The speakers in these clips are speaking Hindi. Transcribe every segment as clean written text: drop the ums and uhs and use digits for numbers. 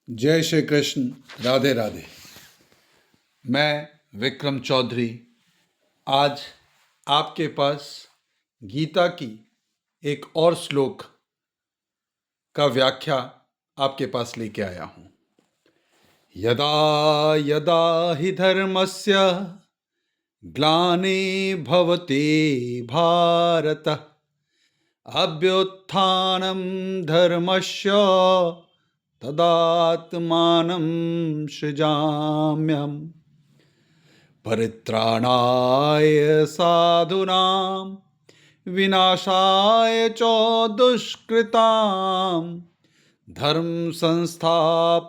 जय श्री कृष्ण। राधे राधे। मैं विक्रम चौधरी आज आपके पास गीता की एक और श्लोक का व्याख्या आपके पास लेके आया हूं। यदा यदा हि धर्मस्य ग्लानिर्भवति भारत अभ्युत्थानं धर्मस्य तदात्मानं सृजाम्यहम् परित्राणाय साधूनां विनाशाय च दुष्कृतां धर्म संस्थापनार्थाय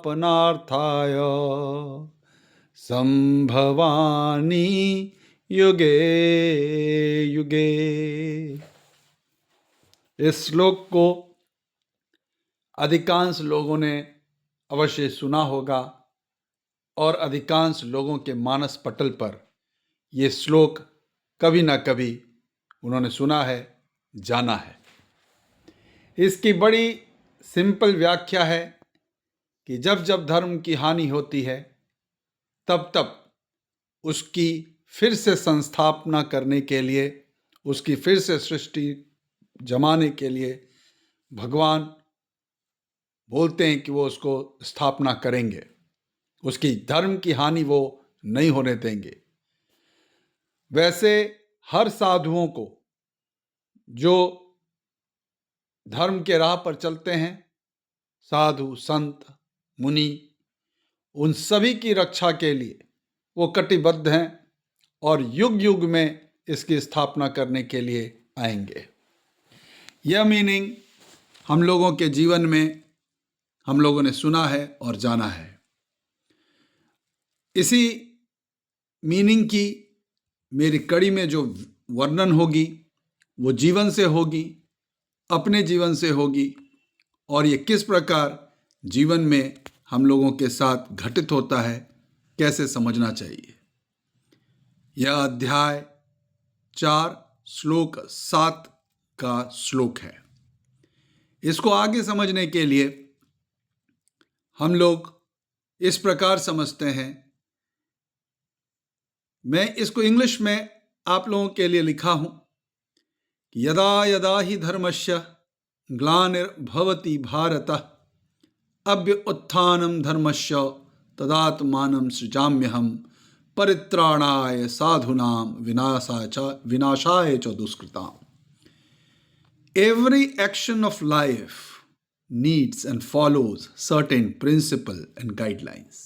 संभवामि युगे युगे। इस श्लोक को अधिकांश लोगों ने अवश्य सुना होगा और अधिकांश लोगों के मानस पटल पर ये श्लोक कभी ना कभी उन्होंने सुना है, जाना है। इसकी बड़ी सिंपल व्याख्या है कि जब जब धर्म की हानि होती है तब तब उसकी फिर से संस्थापना करने के लिए, उसकी फिर से सृष्टि जमाने के लिए भगवान बोलते हैं कि वो उसको स्थापना करेंगे, उसकी धर्म की हानि वो नहीं होने देंगे। वैसे हर साधुओं को जो धर्म के राह पर चलते हैं, साधु संत मुनि, उन सभी की रक्षा के लिए वो कटिबद्ध हैं और युग युग में इसकी स्थापना करने के लिए आएंगे। यह मीनिंग हम लोगों के जीवन में हम लोगों ने सुना है और जाना है। इसी मीनिंग की मेरी कड़ी में जो वर्णन होगी वो जीवन से होगी, अपने जीवन से होगी, और ये किस प्रकार जीवन में हम लोगों के साथ घटित होता है, कैसे समझना चाहिए। यह अध्याय 4 श्लोक 7 का श्लोक है। इसको आगे समझने के लिए हम लोग इस प्रकार समझते हैं। मैं इसको इंग्लिश में आप लोगों के लिए लिखा हूं कि यदा यदा हि धर्मस्य ग्लानिर्भवति भारत अभ्युत्थानं धर्मस्य तदात्मानं सृजाम्यहम् परित्राणाय साधूनां विनाशाय च दुष्कृताम्। Every action of life needs and follows certain principle and guidelines.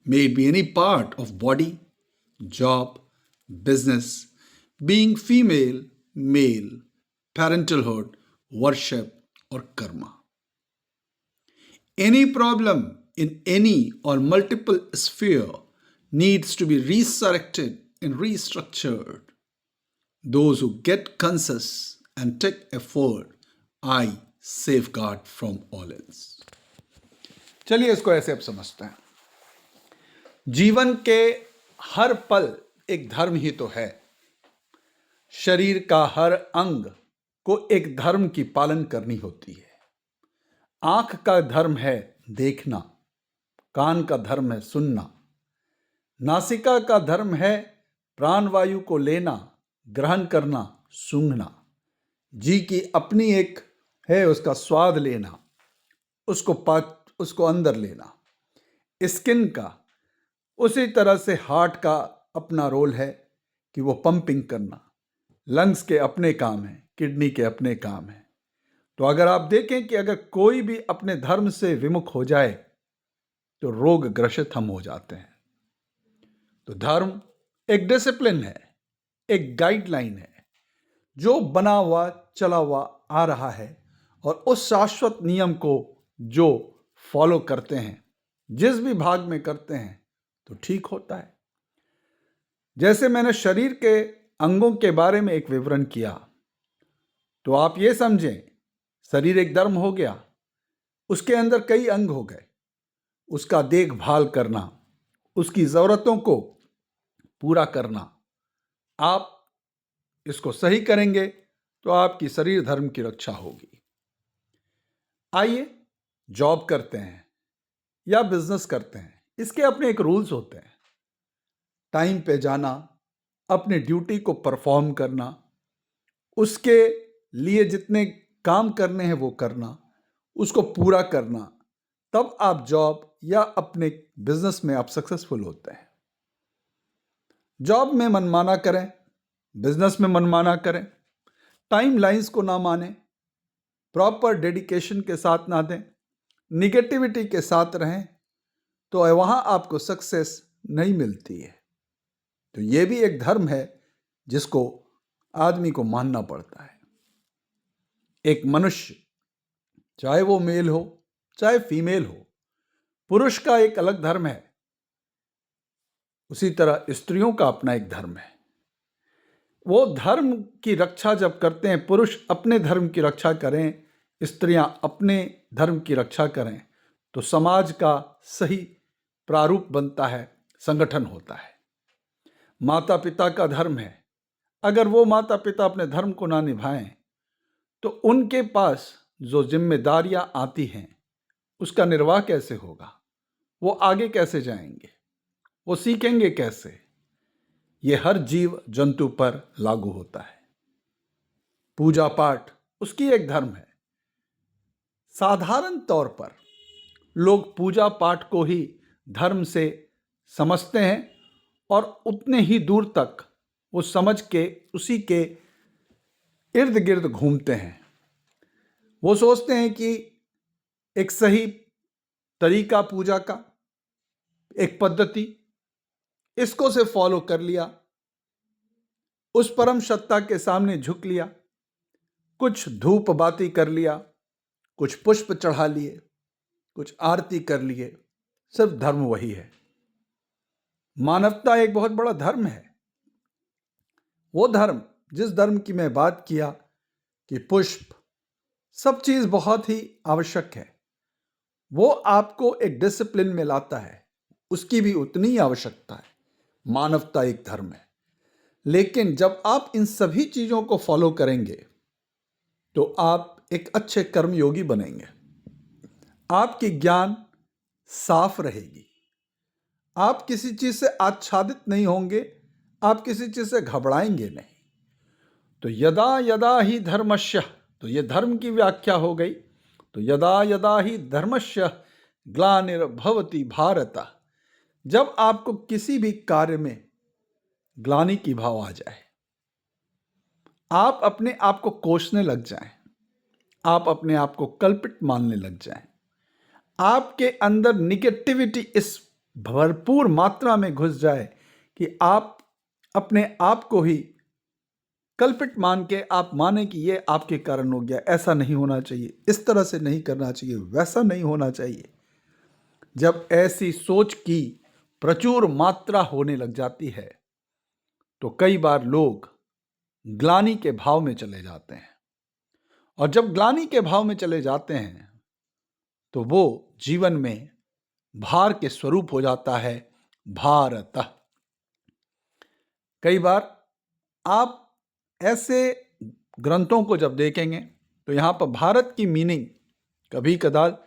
May it be any part of body, job, business, being female, male, parentalhood, worship, or karma. Any problem in any or multiple sphere needs to be resurrected and restructured. Those who get conscious and take effort, I safeguard from all else. चलिए इसको ऐसे अब समझते हैं। जीवन के हर पल एक धर्म ही तो है। शरीर का हर अंग को एक धर्म की पालन करनी होती है। आंख का धर्म है देखना, कान का धर्म है सुनना, नासिका का धर्म है प्राणवायु को लेना, ग्रहण करना, सूंघना, जी की अपनी एक है उसका स्वाद लेना, उसको अंदर लेना। स्किन का उसी तरह से हार्ट का अपना रोल है कि वो पंपिंग करना, लंग्स के अपने काम है, किडनी के अपने काम है। तो अगर आप देखें कि अगर कोई भी अपने धर्म से विमुख हो जाए तो रोग ग्रसित हम हो जाते हैं। तो धर्म एक डिसिप्लिन है, एक गाइडलाइन है जो बना हुआ चला हुआ आ रहा है, और उस शाश्वत नियम को जो फॉलो करते हैं, जिस भी भाग में करते हैं तो ठीक होता है। जैसे मैंने शरीर के अंगों के बारे में एक विवरण किया, तो आप ये समझें शरीर एक धर्म हो गया, उसके अंदर कई अंग हो गए। उसका देखभाल करना, उसकी ज़रूरतों को पूरा करना, आप इसको सही करेंगे तो आपकी शरीर धर्म की रक्षा होगी। आइए जॉब करते हैं, या बिजनेस करते हैं, इसके अपने एक रूल्स होते हैं। टाइम पे जाना, अपनी ड्यूटी को परफॉर्म करना, उसके लिए जितने काम करने हैं वो करना, उसको पूरा करना, तब आप जॉब या अपने बिजनेस में आप सक्सेसफुल होते हैं। जॉब में मनमाना करें, बिजनेस में मनमाना करें, टाइम लाइंस को ना माने, प्रॉपर डेडिकेशन के साथ ना दें, निगेटिविटी के साथ रहें, तो वहाँ आपको सक्सेस नहीं मिलती है। तो ये भी एक धर्म है जिसको आदमी को मानना पड़ता है। एक मनुष्य, चाहे वो मेल हो चाहे फीमेल हो, पुरुष का एक अलग धर्म है, उसी तरह स्त्रियों का अपना एक धर्म है। वो धर्म की रक्षा जब करते हैं, पुरुष अपने धर्म की रक्षा करें, स्त्रियां अपने धर्म की रक्षा करें, तो समाज का सही प्रारूप बनता है, संगठन होता है। माता पिता का धर्म है, अगर वो माता पिता अपने धर्म को ना निभाएं तो उनके पास जो जिम्मेदारियां आती हैं उसका निर्वाह कैसे होगा? वो आगे कैसे जाएंगे? वो सीखेंगे कैसे? ये हर जीव जंतु पर लागू होता है। पूजा पाठ उसकी एक धर्म है। साधारण तौर पर लोग पूजा पाठ को ही धर्म से समझते हैं और उतने ही दूर तक वो समझ के उसी के इर्द गिर्द घूमते हैं। वो सोचते हैं कि एक सही तरीका पूजा का, एक पद्धति, इसको से फॉलो कर लिया, उस परम सत्ता के सामने झुक लिया, कुछ धूप बाती कर लिया, कुछ पुष्प चढ़ा लिए, कुछ आरती कर लिए, सिर्फ धर्म वही है। मानवता एक बहुत बड़ा धर्म है। वो धर्म, जिस धर्म की मैं बात किया कि पुष्प, सब चीज बहुत ही आवश्यक है, वो आपको एक डिसिप्लिन में लाता है, उसकी भी उतनी ही आवश्यकता है। मानवता एक धर्म है। लेकिन जब आप इन सभी चीजों को फॉलो करेंगे तो आप एक अच्छे कर्मयोगी बनेंगे। आपकी ज्ञान साफ रहेगी, आप किसी चीज से आच्छादित नहीं होंगे, आप किसी चीज से घबराएंगे नहीं। तो यदा यदा ही धर्मस्य, तो ये धर्म की व्याख्या हो गई। तो यदा यदा ही धर्मस्य ग्लानिर्भवति भारत, जब आपको किसी भी कार्य में ग्लानि की भाव आ जाए, आप अपने आप को कोसने लग जाएं, आप अपने आप को कल्पित मानने लग जाएं, आपके अंदर निगेटिविटी इस भरपूर मात्रा में घुस जाए कि आप अपने आप को ही कल्पित मान के आप माने कि ये आपके कारण हो गया, ऐसा नहीं होना चाहिए, इस तरह से नहीं करना चाहिए, वैसा नहीं होना चाहिए। जब ऐसी सोच की प्रचुर मात्रा होने लग जाती है तो कई बार लोग ग्लानि के भाव में चले जाते हैं, और जब ग्लानि के भाव में चले जाते हैं तो वो जीवन में भार के स्वरूप हो जाता है, भारत। कई बार आप ऐसे ग्रंथों को जब देखेंगे तो यहां पर भारत की मीनिंग कभी कदार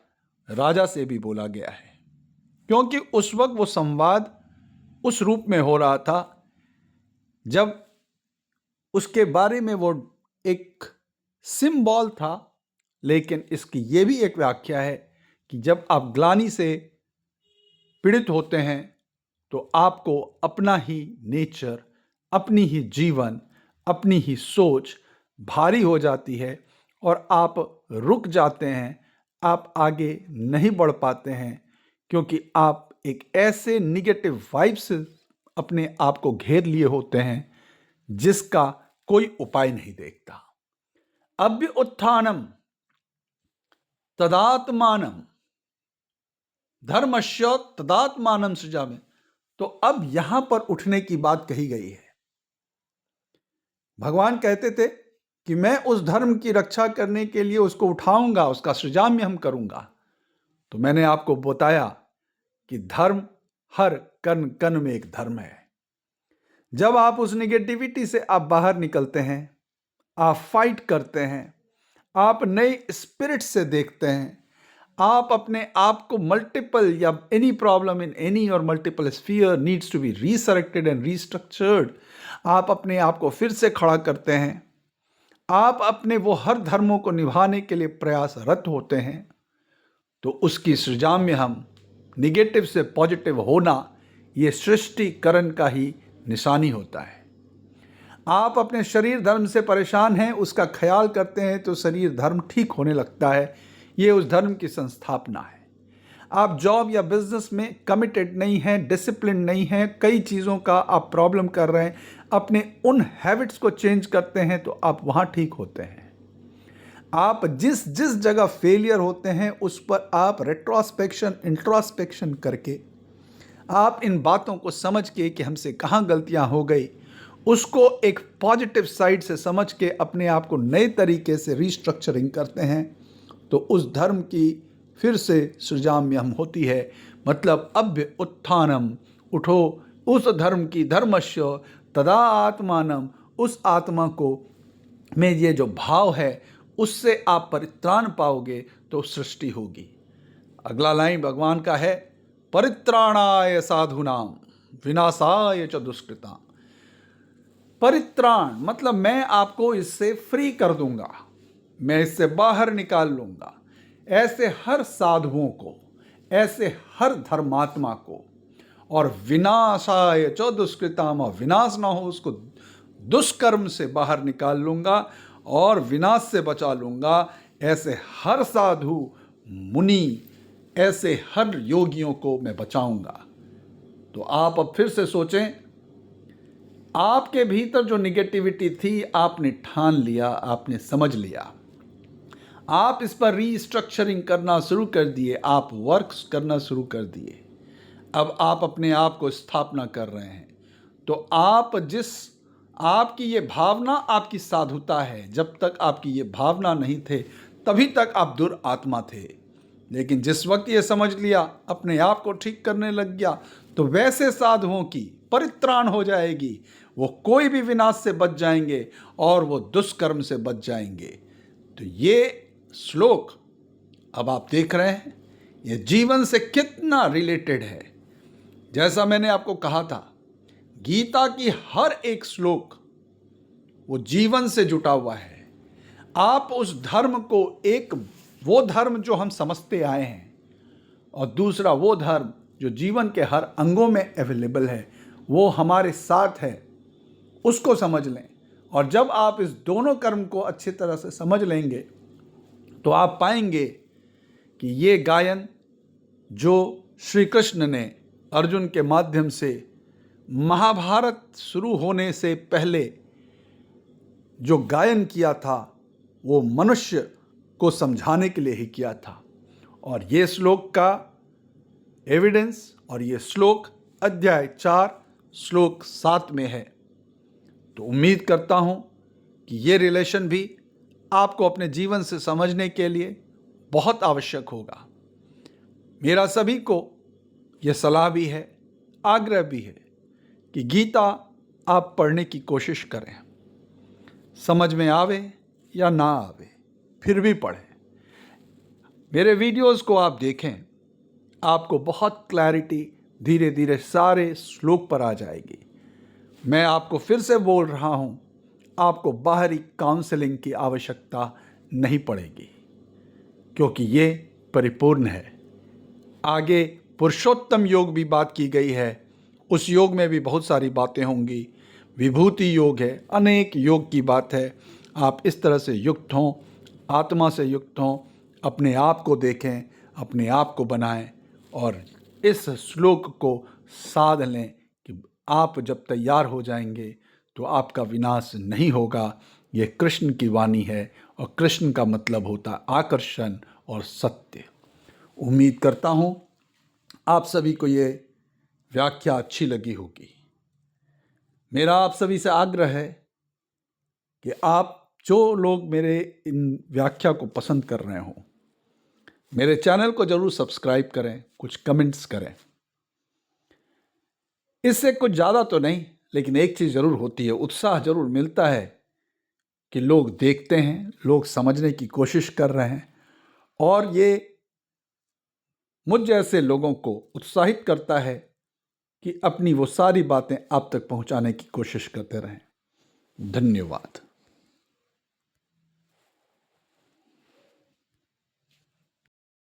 राजा से भी बोला गया है, क्योंकि उस वक्त वो संवाद उस रूप में हो रहा था जब उसके बारे में वो एक सिंबल था। लेकिन इसकी ये भी एक व्याख्या है कि जब आप ग्लानि से पीड़ित होते हैं तो आपको अपना ही नेचर, अपनी ही जीवन, अपनी ही सोच भारी हो जाती है और आप रुक जाते हैं, आप आगे नहीं बढ़ पाते हैं, क्योंकि आप एक ऐसे निगेटिव वाइब से अपने आप को घेर लिए होते हैं जिसका कोई उपाय नहीं देखता। अभ्य उत्थानम तदात्मानम धर्मस्य तदात्मानम सृजामि। तो अब यहां पर उठने की बात कही गई है। भगवान कहते थे कि मैं उस धर्म की रक्षा करने के लिए उसको उठाऊंगा, उसका सृजाम्य हम करूंगा। तो मैंने आपको बताया कि धर्म हर कण कण में एक धर्म है। जब आप उस निगेटिविटी से आप बाहर निकलते हैं, आप फाइट करते हैं, आप नए स्पिरिट से देखते हैं, आप अपने आप को मल्टीपल या any problem in any or multiple sphere needs to be resurrected and restructured. आप अपने आप को फिर से खड़ा करते हैं। आप अपने वो हर धर्मों को निभाने के लिए प्रयासरत होते हैं। तो उसकी सृजा में हम निगेटिव से पॉजिटिव होना, ये सृष्टिकरण का ही निशानी होता है। आप अपने शरीर धर्म से परेशान हैं, उसका ख्याल करते हैं तो शरीर धर्म ठीक होने लगता है। ये उस धर्म की संस्थापना है। आप जॉब या बिजनेस में कमिटेड नहीं हैं, डिसिप्लिन नहीं हैं, कई चीज़ों का आप प्रॉब्लम कर रहे हैं, अपने उन हैबिट्स को चेंज करते हैं तो आप वहाँ ठीक होते हैं। आप जिस जिस जगह फेलियर होते हैं उस पर आप रेट्रोस्पेक्शन इंट्रोस्पेक्शन करके, आप इन बातों को समझ के कि हमसे कहाँ गलतियाँ हो गई, उसको एक पॉजिटिव साइड से समझ के अपने आप को नए तरीके से रीस्ट्रक्चरिंग करते हैं तो उस धर्म की फिर से सृजाम्यम होती है। मतलब अभ्य उत्थानम, उठो उस धर्म की, धर्मस्य तदा आत्मानम, उस आत्मा को में ये जो भाव है उससे आप परित्राण पाओगे तो सृष्टि होगी। अगला लाइन भगवान का है, परित्राणाय साधुनाम विनाशाय च दुष्कृताम। परित्राण मतलब मैं आपको इससे फ्री कर दूंगा, मैं इससे बाहर निकाल लूंगा। ऐसे हर साधुओं को, ऐसे हर धर्मात्मा को, और विनाशाय च दुष्कृताम, विनाश ना हो उसको, दुष्कर्म से बाहर निकाल लूंगा और विनाश से बचा लूंगा। ऐसे हर साधु मुनि, ऐसे हर योगियों को मैं बचाऊंगा। तो आप अब फिर से सोचें, आपके भीतर जो निगेटिविटी थी आपने ठान लिया, आपने समझ लिया, आप इस पर रीस्ट्रक्चरिंग करना शुरू कर दिए, आप वर्क्स करना शुरू कर दिए। अब आप अपने आप को स्थापना कर रहे हैं। तो आपकी ये भावना आपकी साधुता है। जब तक आपकी ये भावना नहीं थे तभी तक आप दुरात्मा थे। लेकिन जिस वक्त ये समझ लिया, अपने आप को ठीक करने लग गया, तो वैसे साधुओं की परित्राण हो जाएगी। वो कोई भी विनाश से बच जाएंगे और वो दुष्कर्म से बच जाएंगे। तो ये श्लोक अब आप देख रहे हैं, ये जीवन से कितना रिलेटेड है। जैसा मैंने आपको कहा था, गीता की हर एक श्लोक वो जीवन से जुटा हुआ है। आप उस धर्म को, एक वो धर्म जो हम समझते आए हैं और दूसरा वो धर्म जो जीवन के हर अंगों में अवेलेबल है, वो हमारे साथ है, उसको समझ लें। और जब आप इस दोनों कर्म को अच्छी तरह से समझ लेंगे तो आप पाएंगे कि ये गायन जो श्री कृष्ण ने अर्जुन के माध्यम से महाभारत शुरू होने से पहले जो गायन किया था, वो मनुष्य को समझाने के लिए ही किया था। और ये श्लोक का एविडेंस, और ये श्लोक अध्याय 4 श्लोक 7 में है। तो उम्मीद करता हूँ कि ये रिलेशन भी आपको अपने जीवन से समझने के लिए बहुत आवश्यक होगा। मेरा सभी को यह सलाह भी है, आग्रह भी है कि गीता आप पढ़ने की कोशिश करें। समझ में आवे या ना आवे, फिर भी पढ़ें। मेरे वीडियोस को आप देखें, आपको बहुत क्लैरिटी धीरे धीरे सारे श्लोक पर आ जाएगी। मैं आपको फिर से बोल रहा हूँ, आपको बाहरी काउंसलिंग की आवश्यकता नहीं पड़ेगी, क्योंकि ये परिपूर्ण है। आगे पुरुषोत्तम योग भी बात की गई है, उस योग में भी बहुत सारी बातें होंगी। विभूति योग है, अनेक योग की बात है। आप इस तरह से युक्त हों, आत्मा से युक्त हों, अपने आप को देखें, अपने आप को बनाएं और इस श्लोक को साध लें कि आप जब तैयार हो जाएंगे तो आपका विनाश नहीं होगा। ये कृष्ण की वाणी है और कृष्ण का मतलब होता आकर्षण और सत्य। उम्मीद करता हूँ आप सभी को ये व्याख्या अच्छी लगी होगी। मेरा आप सभी से आग्रह है कि आप जो लोग मेरे इन व्याख्या को पसंद कर रहे हो, मेरे चैनल को जरूर सब्सक्राइब करें, कुछ कमेंट्स करें। इससे कुछ ज़्यादा तो नहीं, लेकिन एक चीज़ ज़रूर होती है, उत्साह ज़रूर मिलता है कि लोग देखते हैं, लोग समझने की कोशिश कर रहे हैं। और ये मुझ जैसे लोगों को उत्साहित करता है कि अपनी वो सारी बातें आप तक पहुंचाने की कोशिश करते रहें। धन्यवाद।